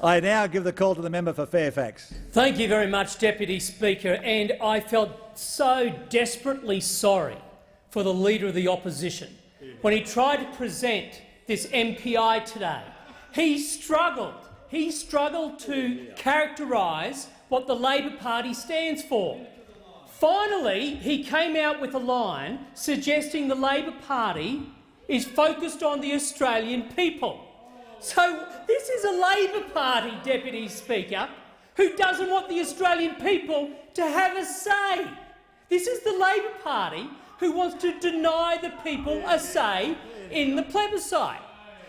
I now give the call to the member for Fairfax. Thank you very much, Deputy Speaker, and I felt so desperately sorry for the Leader of the Opposition when he tried to present this MPI today. He struggled to characterise what the Labor Party stands for. Finally, he came out with a line suggesting the Labor Party is focused on the Australian people. So this is a Labor Party, Deputy Speaker, who doesn't want the Australian people to have a say. This is the Labor Party who wants to deny the people a say in the plebiscite.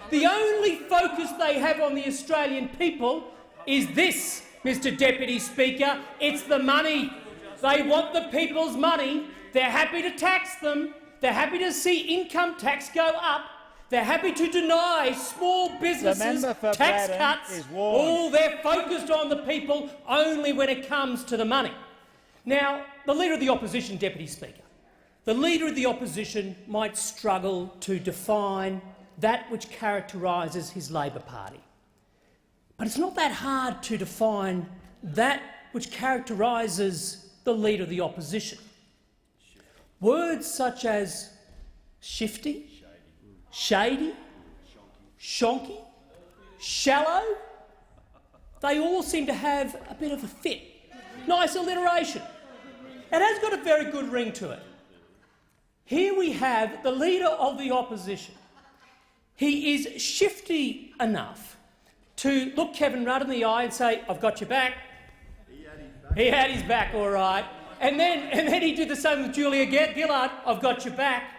The only focus they have on the Australian people is this, Mr Deputy Speaker. It's the money. They want the people's money. They're happy to tax them. They're happy to see income tax go up. They're happy to deny small businesses tax cuts. Oh, they're focused on the people only when it comes to the money. Now, the Leader of the Opposition, Deputy Speaker, the Leader of the Opposition might struggle to define that which characterises his Labor Party. But it's not that hard to define that which characterises the Leader of the Opposition. Words such as shifty, shady, shonky, shallow, they all seem to have a bit of a fit. Nice alliteration. It has got a very good ring to it. Here we have the Leader of the Opposition. He is shifty enough to look Kevin Rudd in the eye and say, "I've got your back." He had his back, all right. And then he did the same with Julia Gillard, "I've got your back."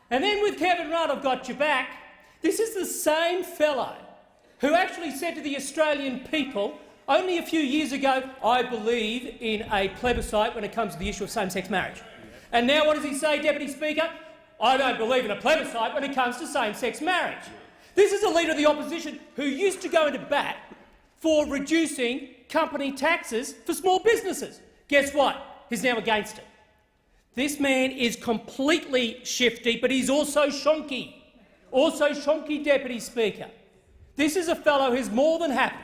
And then with Kevin Rudd, "I've got your back." This is the same fellow who actually said to the Australian people only a few years ago, "I believe in a plebiscite when it comes to the issue of same-sex marriage." And now what does he say, Deputy Speaker? "I don't believe in a plebiscite when it comes to same-sex marriage." This is a Leader of the Opposition who used to go into bat for reducing company taxes for small businesses. Guess what? He's now against it. This man is completely shifty, but he's also shonky. Also shonky, Deputy Speaker. This is a fellow who's more than happy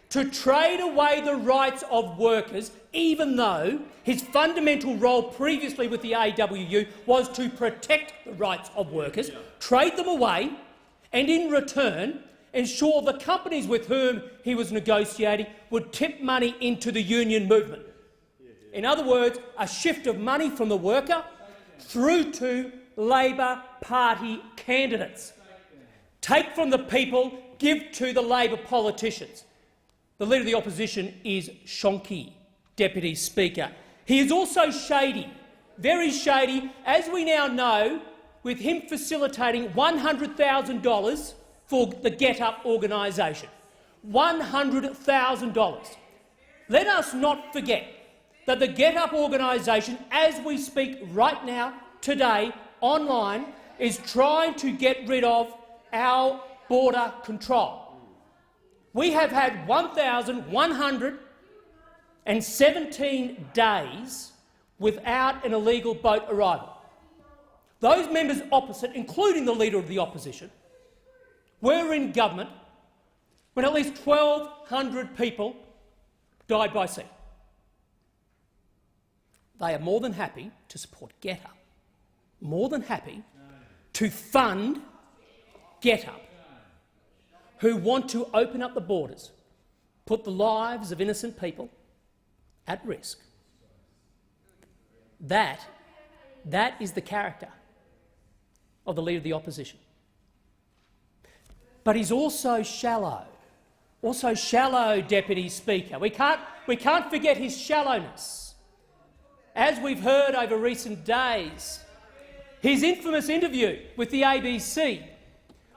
to trade away the rights of workers, even though his fundamental role previously with the AWU was to protect the rights of workers, trade them away, and in return ensure the companies with whom he was negotiating would tip money into the union movement. In other words, a shift of money from the worker through to Labor Party candidates. Take from the people, give to the Labor politicians. The Leader of the Opposition is shonky, Deputy Speaker. He is also shady, very shady, as we now know, with him facilitating $100,000 for the Get Up organisation. $100,000. Let us not forget that the Get Up organisation, as we speak right now, today, online, is trying to get rid of our border control. We have had 1,117 days without an illegal boat arrival. Those members opposite, including the Leader of the Opposition, were in government when at least 1,200 people died by sea. They are more than happy to support Get Up, more than happy to fund Get Up, who want to open up the borders, put the lives of innocent people at risk. That is the character of the Leader of the Opposition. But he's also shallow, Deputy Speaker. We can't forget his shallowness. As we've heard over recent days, his infamous interview with the ABC,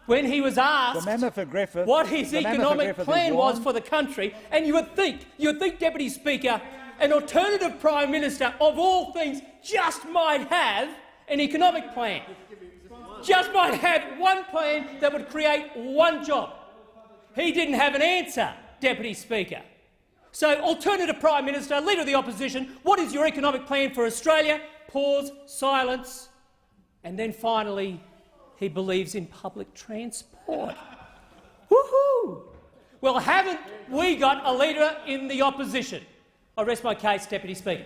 when he was asked what his economic plan was for the country, and you would think, Deputy Speaker, an alternative Prime Minister of all things just might have an economic plan, just might have one plan that would create one job. He didn't have an answer, Deputy Speaker. So, alternative Prime Minister, Leader of the Opposition, what is your economic plan for Australia? Pause, silence, and then finally, he believes in public transport. Woohoo! Well, haven't we got a leader in the opposition? I rest my case, Deputy Speaker.